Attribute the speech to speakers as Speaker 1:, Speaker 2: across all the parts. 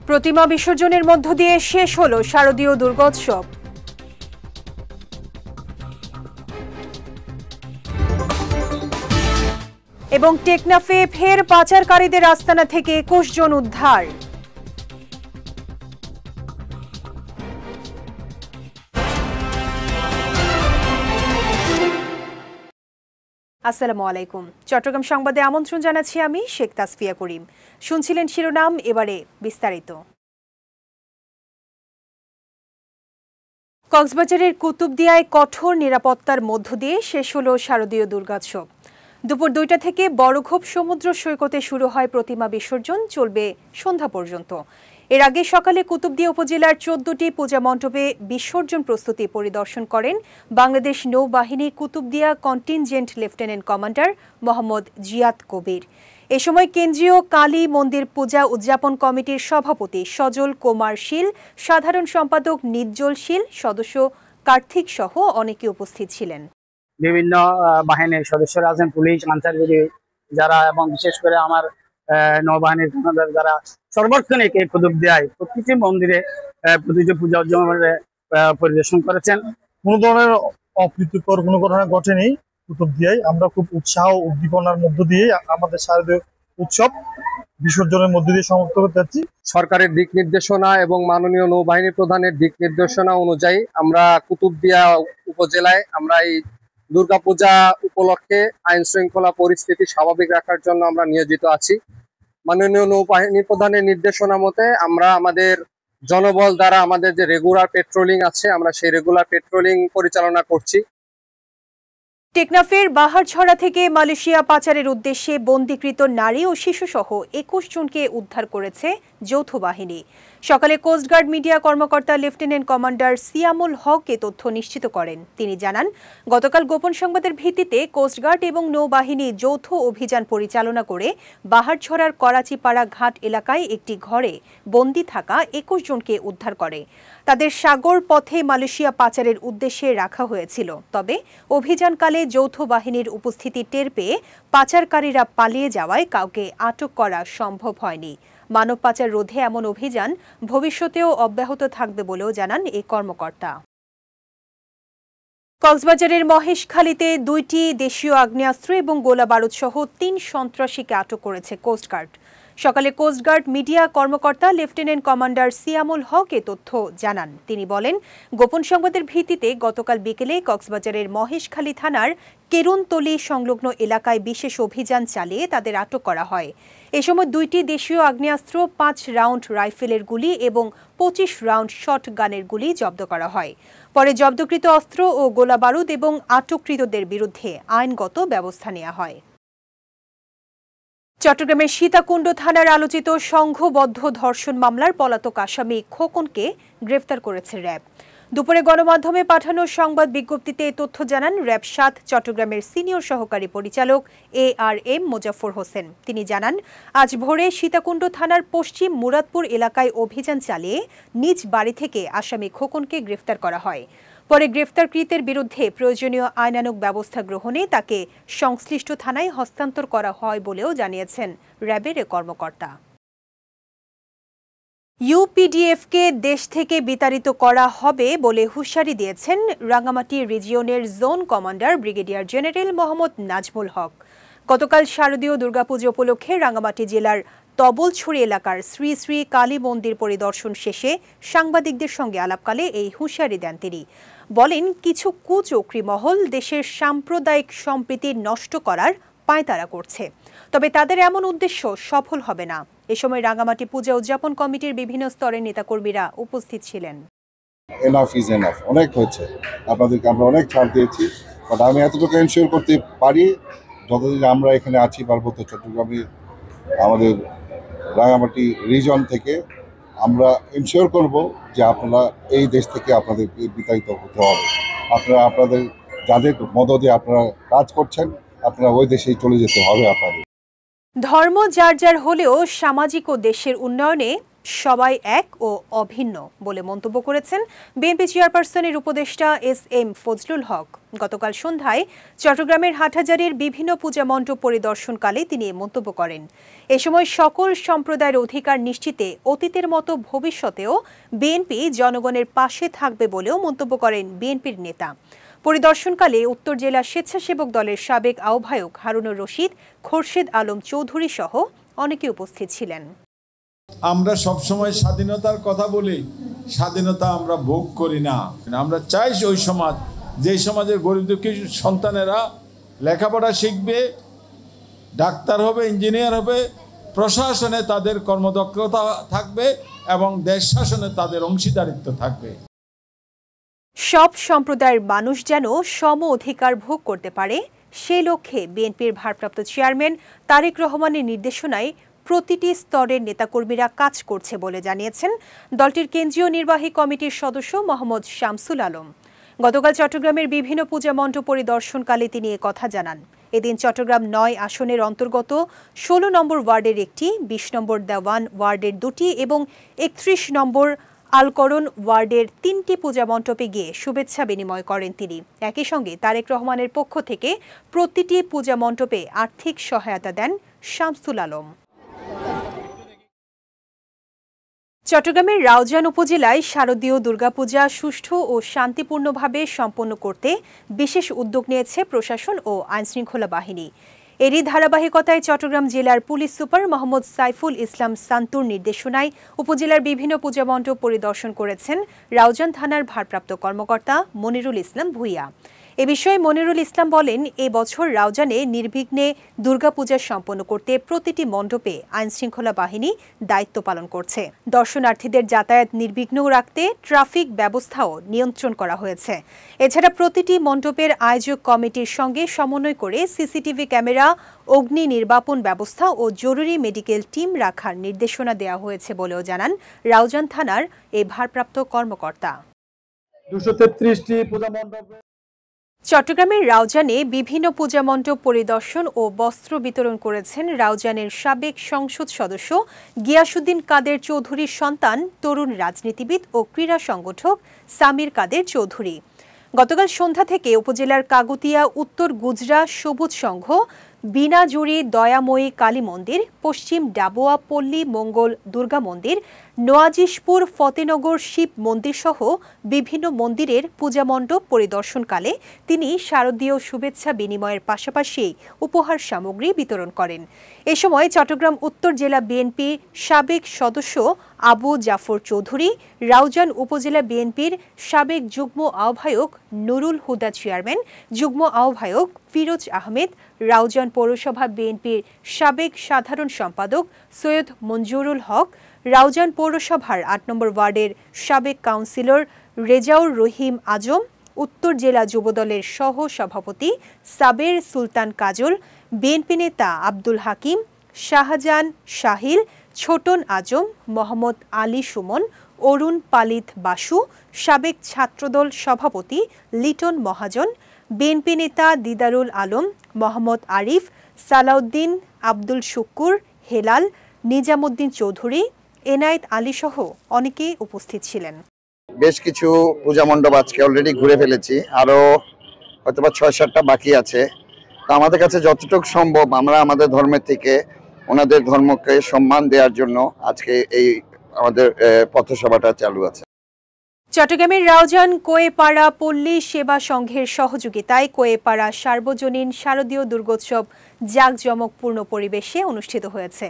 Speaker 1: প্রতিমা বিসর্জনের মধ্য দিয়ে শেষ হলো শারদীয় দুর্গোৎসব। এবং টেকনাফে ফের পাচারকারীদের আস্তানা থেকে 21 জন উদ্ধার। আসসালামু আলাইকুম। চট্টগ্রাম সংবাদে আমন্ত্রণ জানাচ্ছি আমি শেখ তাসফিয়া করিম। শুনছিলেন শিরোনাম, এবারে বিস্তারিত। কক্সবাজারের কুতুবদিয়ায় কঠোর নিরাপত্তার মধ্য দিয়ে শেষ হলো শারদীয় দুর্গোৎসব। দুপুর 2টা থেকে বড়ঘোপ সমুদ্র সৈকতে শুরু হয় প্রতিমা বিসর্জন, চলবে সন্ধ্যা পর্যন্ত। এর আগে সকালে কুতুবদিয়া উপজেলার 14টি পূজা মণ্ডপে বিসর্জন প্রস্তুতি পরিদর্শন করেন বাংলাদেশ নৌবাহিনী Kutubdia contingent lieutenant commander Mohammad Ziad Kabir. এ সময় কেন্দ্রীয় কালী মন্দির পূজা উদযাপন কমিটির সভাপতি সজল কুমার শীল, সাধারণ সম্পাদক নিজ্জল শীল, সদস্য কার্তিক সহ অনেকে উপস্থিত ছিলেন।
Speaker 2: বিভিন্ন বাহিনীর সদস্যরা আছেন, পুলিশ, আনসারগিরি যারা, এবং বিশেষ করে আমার নৌবাহিনীর যারা সর্বক্ষণিক এই কুতুবদিয়ায় প্রতিটি মন্দিরে প্রতিটি পূজা উদযাপনে পরিদর্শন করেছেন।
Speaker 3: কোনো ধরনের অপ্রীতিকর কোনো ঘটনা ঘটেনি কুতুবদিয়ায়। আমরা খুব উৎসাহ উদ্দীপনার মধ্য দিয়ে আমাদের শারদীয় উৎসব বিসর্জনের মধ্য দিয়ে সমাপ্ত করতে যাচ্ছি।
Speaker 4: সরকারের দিক নির্দেশনা এবং মাননীয় নৌবাহিনী প্রধানের দিক নির্দেশনা অনুযায়ী আমরা কুতুবদিয়া উপজেলায় আমরা এই দুর্গাপূজা উপলক্ষে আইন শৃঙ্খলা পরিস্থিতি স্বাভাবিক রাখার জন্য আমরা নিয়োজিত আছি। মাননীয় নৌবাহিনী প্রধানের নির্দেশনা মতে আমরা আমাদের জনবল দ্বারা আমাদের যে রেগুলার পেট্রোলিং আছে, আমরা সেই রেগুলার পেট্রোলিং পরিচালনা করছি।
Speaker 1: টেকনাফের বাহারছড়া থেকে মালয়েশিয়া পাচারের উদ্দেশ্যে বন্দীকৃত নারী ও শিশুসহ 21 জনকে উদ্ধার করেছে যৌথ বাহিনী। সকালে কোস্টগার্ড মিডিয়া কর্মকর্তা লেফটেন্যান্ট কমান্ডার সিয়ামুল হক এ তথ্য নিশ্চিত করেন। তিনি জানান, গতকাল গোপন সংবাদের ভিত্তিতে কোস্টগার্ড এবং নৌবাহিনী যৌথ অভিযান পরিচালনা করে বাহারছড়ার করাচিপাড়া ঘাট এলাকায় একটি ঘরে বন্দী থাকা 21 জনকে উদ্ধার করে। তাদের সাগর পথে মালয়েশিয়া পাচারের উদ্দেশ্যে রাখা হয়েছিল। তবে অভিযানকালে যৌথ বাহিনীর উপস্থিতি টের পেয়ে পাচারকারীরা পালিয়ে যাওয়ায় কাউকে আটক করা সম্ভব হয়নি। মানব পাচার রোধে এমন অভিযান ভবিষ্যতেও অব্যাহত থাকবে বলেও জানান এই কর্মকর্তা। কক্সবাজারের মহেশখালীতে 2টি দেশীয় আগ্নেয়াস্ত্র এবং গোলা বারুদ সহ 3 সন্ত্রাসীকে আটক করেছে কোস্টগার্ড। সকালে কোস্টগার্ড মিডিয়া কর্মকর্তা লেফটেন্যান্ট কমান্ডার সিয়ামুল হক এ তথ্য জানান। তিনি বলেন, গোপন সংবাদের ভিত্তিতে গতকাল বিকেলে কক্সবাজারের মহেশখালী থানার কেরুনতলি সংলগ্ন এলাকায় বিশেষ অভিযান চালিয়ে তাদের আটক করা হয়। এ সময় 2টি দেশীয় আগ্নেয়াস্ত্র, 5 রাউন্ড রাইফেলের গুলি এবং 25 রাউন্ড শট গানের গুলি জব্দ করা হয়। পরে জব্দকৃত অস্ত্র ও গোলা বারুদ এবং আটককৃতদের বিরুদ্ধে আইনগত ব্যবস্থা নেওয়া হয়। চট্টগ্রামের সীতাকুণ্ড থানার আলোচিত সংঘবদ্ধ ধর্ষণ মামলার পলাতক আসামি খোকনকে গ্রেফতার করেছে র্যাব। দুপুরে গণমাধ্যমে পাঠানো সংবাদ বিজ্ঞপ্তিতে এ তথ্য জানান র্যাব 7 চট্টগ্রামের সিনিয়র সহকারী পরিচালক ARM মোজাফফর হোসেন। তিনি জানান, আজ ভোরে সীতাকুণ্ড থানার পশ্চিম মুরাদপুর এলাকায় অভিযান চালিয়ে নিজ বাড়ি থেকে আসামি খোকনকে গ্রেফতার করা হয়। পরে গ্রেফতারকৃতের বিরুদ্ধে প্রয়োজনীয় আইনানুগ ব্যবস্থা গ্রহণে তাকে সংশ্লিষ্ট থানায় হস্তান্তর করা হয় বলেও জানিয়েছেন র্যাবের এ কর্মকর্তা। ইউপিডিএফকে দেশ থেকে বিতাড়িত করা হবে বলে হুঁশিয়ারি দিয়েছেন রাঙ্গামাটি রিজিয়নের zone commander brigadier general Mohammad Nazmul Haque. গতকাল শারদীয় দুর্গাপুজো উপলক্ষে রাঙ্গামাটি জেলার তবলছড়ি এলাকার শ্রী শ্রী কালী মন্দির পরিদর্শন শেষে সাংবাদিকদের সঙ্গে আলাপকালে এই হুঁশিয়ারি দেন তিনি। বলেন, কিছু কুচক্রী মহল দেশের সাম্প্রদায়িক সম্প্রীতি নষ্ট করার পায়তারা করছে, তবে তাদের এমন উদ্দেশ্য সফল হবে না। এ সময় রাঙ্গামাটি পূজা উদযাপন কমিটির বিভিন্ন স্তরের নেতাকর্মীরা উপস্থিত ছিলেন।
Speaker 5: এনাফ ইজ এনাফ, অনেক হয়েছে, আপনাদেরকে আমরা অনেক ছাড় দিয়েছি, বাট আমি এতটুকু এনশিওর করতে পারি, যতদিন আমরা এখানে আছি পার্বত্য চট্টগ্রামে আমাদের রাঙ্গামাটি রিজন থেকে আমরা এনশিওর করব যে আপনারা এই দেশ থেকে আপনাদেরকে বিতাড়িত হতে হবে। আপনারা আপনাদের যাদের মদদে আপনারা কাজ করছেন, আপনারা ওই দেশেই চলে যেতে হবে আপনাদের।
Speaker 1: ধর্ম যার যার হলেও সামাজিক ও দেশের উন্নয়নে সবাই এক ও অভিন্ন বলে মন্তব্য করেছেন বিএনপি চেয়ারপারসনের উপদেষ্টা এস.এম. ফজলুল হক। গতকাল সন্ধ্যায় চট্টগ্রামের হাটহাজারীর বিভিন্ন পূজা মণ্ডপ পরিদর্শনকালে তিনি এ মন্তব্য করেন। এ সময় সকল সম্প্রদায়ের অধিকার নিশ্চিতে অতীতের মতো ভবিষ্যতেও বিএনপি জনগণের পাশে থাকবে বলেও মন্তব্য করেন বিএনপির নেতা। পরিদর্শনকালে উত্তর জেলা স্বেচ্ছাসেবক দলের সাবেক আহ্বায়ক হারুনুর রশিদ, খোরশেদ আলম চৌধুরী সহ অনেকে উপস্থিত ছিলেন।
Speaker 6: আমরা সবসময় স্বাধীনতার কথা বলি, স্বাধীনতা আমরা ভোগ করি না। আমরা চাই ওই সমাজ, যে সমাজের গরিব দুঃখী সন্তানেরা লেখাপড়া শিখবে, ডাক্তার হবে, ইঞ্জিনিয়ার হবে, প্রশাসনে তাদের কর্মদক্ষতা থাকবে এবং দেশ শাসনে তাদের অংশীদারিত্ব থাকবে।
Speaker 1: সব সম্প্রদায়ের মানুষ যেন সম অধিকার ভোগ করতে পারে, সেই লক্ষ্যে বিএনপির ভারপ্রাপ্ত চেয়ারম্যান তারেক রহমানের নির্দেশনায় প্রতিটি স্তরের নেতাকর্মীরা কাজ করছে বলে জানিয়েছেন দলটির কেন্দ্রীয় নির্বাহী কমিটির সদস্য মোহাম্মদ শামসুল আলম। গতকাল চট্টগ্রামের বিভিন্ন পূজা মণ্ডপ পরিদর্শনকালে তিনি কথা জানান। এদিন চট্টগ্রাম ৯ আসনের অন্তর্গত ১৬ নম্বর ওয়ার্ডের একটি, ২০ নম্বর দেওয়ান ওয়ার্ডের ২টি এবং ৩১ নম্বর আলকরণ ওয়ার্ডের ৩টি পূজা মণ্ডপে গিয়ে শুভেচ্ছা বিনিময় করেন তিনি। একই সঙ্গে তারেক রহমানের পক্ষ থেকে প্রতিটি পূজা মণ্ডপে আর্থিক সহায়তা দেন শামসুল আলম। চট্টগ্রামের রাউজান উপজেলায় শারদীয় দুর্গাপূজা সুষ্ঠু ও শান্তিপূর্ণভাবে সম্পন্ন করতে বিশেষ উদ্যোগ নিয়েছে প্রশাসন ও আইনশৃঙ্খলা বাহিনী। এরই ধারাবাহিকতায় চট্টগ্রাম জেলার পুলিশ সুপার মোহাম্মদ সাইফুল ইসলাম সান্তুর নির্দেশনায় উপজেলার বিভিন্ন পূজা মণ্ডপ পরিদর্শন করেছেন রাউজান থানার ভারপ্রাপ্ত কর্মকর্তা মনিরুল ইসলাম ভূঁইয়া। এ বিষয়ে মনিরুল ইসলাম বলেন, এ বছর রাউজানে নির্বিঘ্নে দুর্গাপূজা সম্পন্ন করতে প্রতিটি মণ্ডপে আইনশৃঙ্খলা বাহিনী দায়িত্ব পালন করছে। দর্শনার্থীদের যাতায়াত নির্বিঘ্ন রাখতে ট্রাফিক ব্যবস্থাও নিয়ন্ত্রণ করা হয়েছে। এছাড়া প্রতিটি মণ্ডপের আয়োজক কমিটির সঙ্গে সমন্বয় করে সিসিটিভি ক্যামেরা, অগ্নি নির্বাপন ব্যবস্থা ও জরুরি মেডিকেল টিম রাখার নির্দেশনা দেওয়া হয়েছে বলেও জানান রাউজান থানার এ ভারপ্রাপ্ত কর্মকর্তা।
Speaker 3: 233টি পূজা মণ্ডপ
Speaker 1: চট্টগ্রামের রাউজানে বিভিন্ন পূজা মণ্ডপ পরিদর্শন ও বস্ত্র বিতরণ করেছেন রাউজানের সাবেক সংসদ সদস্য গিয়াসউদ্দিন কাদের চৌধুরীর সন্তান, তরুণ রাজনীতিবিদ ও ক্রীড়া সংগঠক সামির কাদের চৌধুরী। গতকাল সন্ধ্যা থেকে উপজেলার কাগুতিয়া উত্তর গুজরা সবুজ সংঘ, বিনাজুরি দয়াময়ী কালী মন্দির, পশ্চিম ডাবোয়া পল্লী মঙ্গল দুর্গা মন্দির, নোয়াজিশপুর ফতেনগর শিব মন্দির সহ বিভিন্ন মন্দিরের পূজা মণ্ডপ পরিদর্শনকালে তিনি শারদীয় শুভেচ্ছা বিনিময়ের পাশাপাশি উপহার সামগ্রী বিতরণ করেন। এ সময় চট্টগ্রাম উত্তর জেলা বিএনপি সাবেক সদস্য আবু জাফর চৌধুরী, রাউজান উপজেলা বিএনপির সাবেক যুগ্ম আহ্বায়ক নুরুল হুদা চেয়ারম্যান, যুগ্ম আহ্বায়ক ফিরোজ আহমেদ, রাউজান পৌরসভা বিএনপির সাবেক সাধারণ সম্পাদক সৈয়দ মঞ্জুরুল হক, রাউজান পৌরসভার ৮ নম্বর ওয়ার্ডের সাবেক কাউন্সিলর রেজাউর রহিম আজম, উত্তর জেলা যুবদলের সহ সভাপতি সাবের সুলতান কাজল, বিএনপি নেতা আব্দুল হাকিম, শাহজাহান শাহিল, ছোটন আজম, মোহাম্মদ আলী সুমন, অরুণ পালিত বাসু, সাবেক ছাত্রদল সভাপতি লিটন মহাজন, বিএনপি নেতা দিদারুল আলম, মোহাম্মদ আরিফ, সালাউদ্দিন, আব্দুল শুক্কুর, হেলাল, নিজামুদ্দিন চৌধুরী, এনায়েত আলী সহ অনেকেই উপস্থিত ছিলেন।
Speaker 7: বেশ কিছু পূজা মণ্ডপ আজকে অলরেডি ঘুরে ফেলেছি, আরো হয়তোবা ৬-৭টা বাকি আছে। তো আমাদের কাছে যতটুকু সম্ভব আমরা আমাদের ধর্মের থেকে ওনাদের ধর্মকে সম্মান দেওয়ার জন্য আজকে এই আমাদের পথসভাটা চালু আছে।
Speaker 1: চট্টগ্রামের রাউজান কোয়েপাড়া পল্লী সেবা সংঘের সহযোগিতায় কোয়েপাড়া সার্বজনীন শারদীয় দুর্গোৎসব জাঁকজমকপূর্ণ পরিবেশে অনুষ্ঠিত হয়েছে।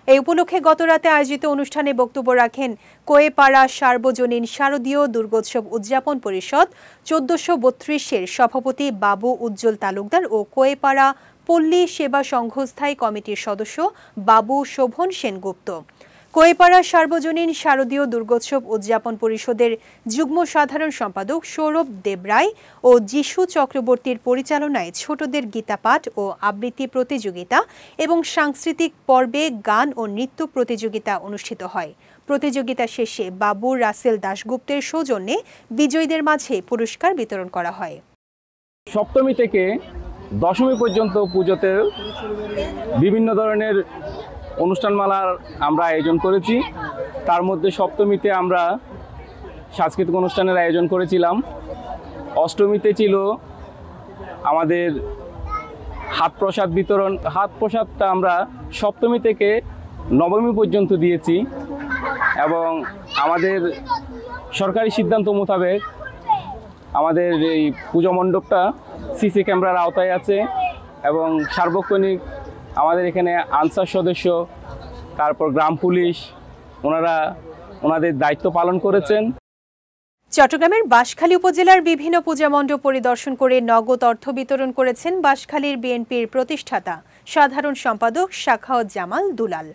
Speaker 1: এই উপলক্ষে গতরাতে আয়োজিত অনুষ্ঠানে বক্তব্য রাখেন কোয়েপাড়া সার্বজনীন শারদীয় দুর্গোৎসব উদযাপন পরিষদ ১৪৩২-এর সভাপতি বাবু উজ্জ্বল তালুকদার ও কোয়েপাড়া পল্লী সেবা সংঘ স্থায়ী কমিটির সদস্য বাবু শোভন সেনগুপ্ত। কোয়েপাড়া সার্বজনীন শারদীয় দুর্গোৎসব উদযাপন পরিষদের যুগ্ম সাধারণ সম্পাদক সৌরভ দেবরায় ও যিশু চক্রবর্তীর পরিচালনায় ছোটদের গীতাপাঠ ও আবৃত্তি প্রতিযোগিতা এবং সাংস্কৃতিক পর্বে গান ও নৃত্য প্রতিযোগিতা অনুষ্ঠিত হয়। প্রতিযোগিতা শেষে বাবু রাসেল দাশগুপ্তের সৌজন্যে বিজয়ীদের মাঝে পুরস্কার বিতরণ করা হয়।
Speaker 8: সপ্তমী থেকে দশমী পর্যন্ত পুজোতে বিভিন্ন ধরনের অনুষ্ঠানমালার আমরা আয়োজন করেছি। তার মধ্যে সপ্তমীতে আমরা সাংস্কৃতিক অনুষ্ঠানের আয়োজন করেছিলাম। অষ্টমীতে ছিল আমাদের হাত প্রসাদ বিতরণ। হাত প্রসাদটা আমরা সপ্তমী থেকে নবমী পর্যন্ত দিয়েছি এবং আমাদের সরকারি সিদ্ধান্ত মোতাবেক আমাদের এই পুজো মণ্ডপটা সিসি ক্যামেরার আওতায় আছে এবং সার্বক্ষণিক আমাদের এখানে আনসার সদস্য, তারপর গ্রাম পুলিশ, ওনারা ওনাদের দায়িত্ব পালন করেছেন।
Speaker 1: চট্টগ্রামের বাঁশখালী উপজেলার বিভিন্ন পূজা মণ্ডপ পরিদর্শন করে নগদ অর্থ বিতরণ করেছেন বাঁশখালীর বিএনপির প্রতিষ্ঠাতা সাধারণ সম্পাদক সাখাওয়াত জামাল দুলাল।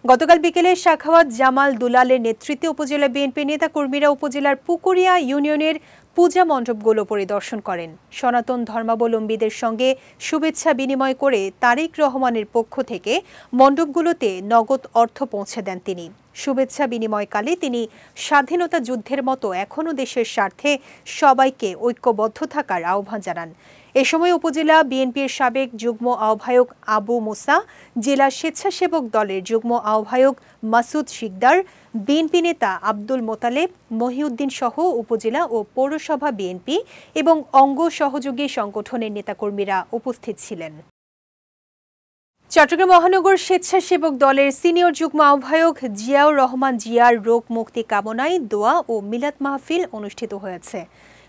Speaker 1: গতকাল বিকেলে সাখাওয়াত জামাল দুলালের নেতৃত্বে উপজেলা বিএনপি নেতাকর্মীরা উপজেলার পুকুরিয়া ইউনিয়নের পূজা মণ্ডপগুলো পরিদর্শন করেন। সনাতন ধর্মাবলম্বীদের সঙ্গে শুভেচ্ছা বিনিময় করে তারেক রহমানের পক্ষ থেকে মণ্ডপগুলোতে নগদ অর্থ পৌঁছে দেন তিনি। শুভেচ্ছা বিনিময়কালে তিনি স্বাধীনতা যুদ্ধের মতো এখনও দেশের স্বার্থে সবাইকে ঐক্যবদ্ধ থাকার আহ্বান জানান। এ সময় উপজেলা বিএনপির সাবেক যুগ্ম আহ্বায়ক আবু মুসা, জেলা স্বেচ্ছাসেবক দলের যুগ্ম আহ্বায়ক মাসুদ শিকদার, বিএনপি নেতা আব্দুল মোতালেব, মহিউদ্দিন সহ উপজেলা ও পৌরসভা বিএনপি এবং অঙ্গ সহযোগী সংগঠনের নেতাকর্মীরা উপস্থিত ছিলেন। চট্টগ্রাম মহানগর স্বেচ্ছাসেবক দলের সিনিয়র যুগ্ম আহ্বায়ক জিয়াউর রহমান জিয়ার রোগ মুক্তি কামনায় দোয়া ও মিলাদ মাহফিল অনুষ্ঠিত হয়েছে।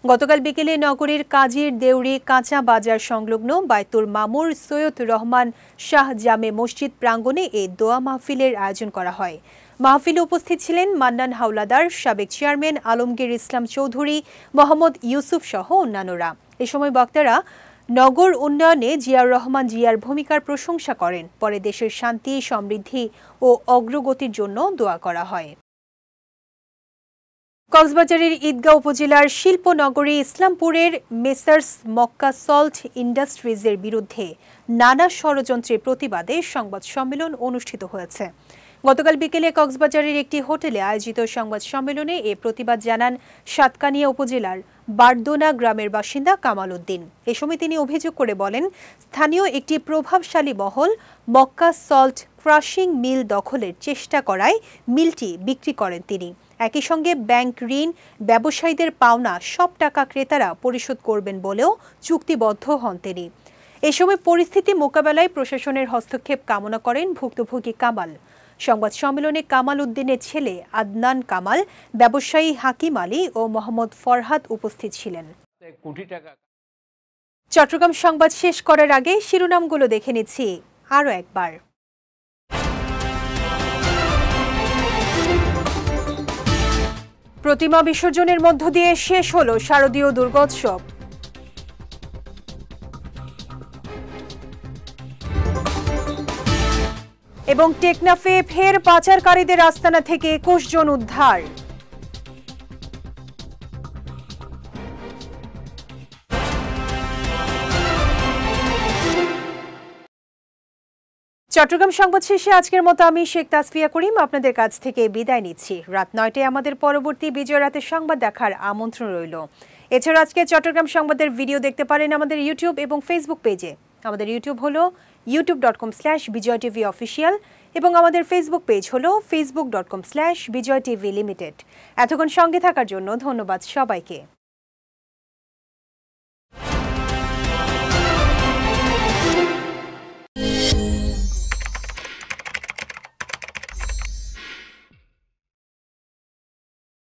Speaker 1: গতকাল বিকেলে নগরীর কাজীর দেউরি কাঁচা বাজার সংলগ্ন বায়তুল মামুর সৈয়দ রহমান শাহ জামে মসজিদ প্রাঙ্গণে এই দোয়া মাহফিলের আয়োজন করা হয়। মাহফিলে উপস্থিত ছিলেন মান্নান হাওলাদার, সাবেক চেয়ারম্যান আলমগীর ইসলাম চৌধুরী, মোহাম্মদ ইউসুফ সহ অন্যান্যরা। এ সময় বক্তারা নগর উন্নয়নে জিয়াউর রহমান জিয়ার ভূমিকার প্রশংসা করেন। পরে দেশের শান্তি, সমৃদ্ধি ও অগ্রগতির জন্য দোয়া করা হয়। কক্সবাজারের ঈদগাঁও উপজেলার শিল্পনগরী ইসলামপুরের মেসার্স মক্কা সল্ট ইন্ডাস্ট্রিজের বিরুদ্ধে নানা ষড়যন্ত্রের প্রতিবাদে সংবাদ সম্মেলন অনুষ্ঠিত হয়েছে। গতকাল বিকেলে কক্সবাজারের একটি হোটেলে আয়োজিত সংবাদ সম্মেলনে এ প্রতিবাদ জানান সাতকানিয়া উপজেলার বারদোনা গ্রামের বাসিন্দা কামাল উদ্দিন। এ সময় তিনি অভিযোগ করে বলেন, স্থানীয় একটি প্রভাবশালী মহল মক্কা সল্ট ক্রাশিং মিল দখলের চেষ্টা করায় মিলটি বিক্রি করেন তিনি। একই সঙ্গে ব্যাংক ঋণ, ব্যবসায়ীদের পাওনা সব টাকা ক্রেতারা পরিশোধ করবেন বলেও চুক্তিবদ্ধ হন তিনি। এ সময় পরিস্থিতি মোকাবেলায় প্রশাসনের হস্তক্ষেপ কামনা করেন ভুক্তভোগী কামাল। সংবাদ সম্মেলনে কামাল উদ্দিনের ছেলে আদনান কামাল, ব্যবসায়ী হাকিম আলী ও মোহাম্মদ ফরহাদ উপস্থিত ছিলেন। চট্টগ্রাম সংবাদ শেষ করার আগে শিরোনামগুলো দেখে নিচ্ছি আরও একবার। প্রতিমা বিসর্জনের মধ্য দিয়ে শেষ হলো শারদীয় দুর্গোৎসব। এবং টেকনাফে ফের পাচারকারীদের আস্তানা থেকে 21 জন উদ্ধার। চট্টগ্রাম সংবাদ শেষে আজকের মতো আমি শেখ তাসফিয়া করিম আপনাদের কাছ থেকে বিদায় নিচ্ছি। রাত 9টায় আমাদের পরবর্তী বিজয় রাতের সংবাদ দেখার আমন্ত্রণ রইল। এছাড়া আজকে চট্টগ্রাম সংবাদের ভিডিও দেখতে পারেন আমাদের ইউটিউব এবং ফেসবুক পেজে। আমাদের ইউটিউব হলো youtube.com/BijoyTVOfficial এবং আমাদের ফেসবুক পেজ হলো facebook.com/BijoyTVLimited। এতক্ষণ সঙ্গে থাকার জন্য ধন্যবাদ সবাইকে।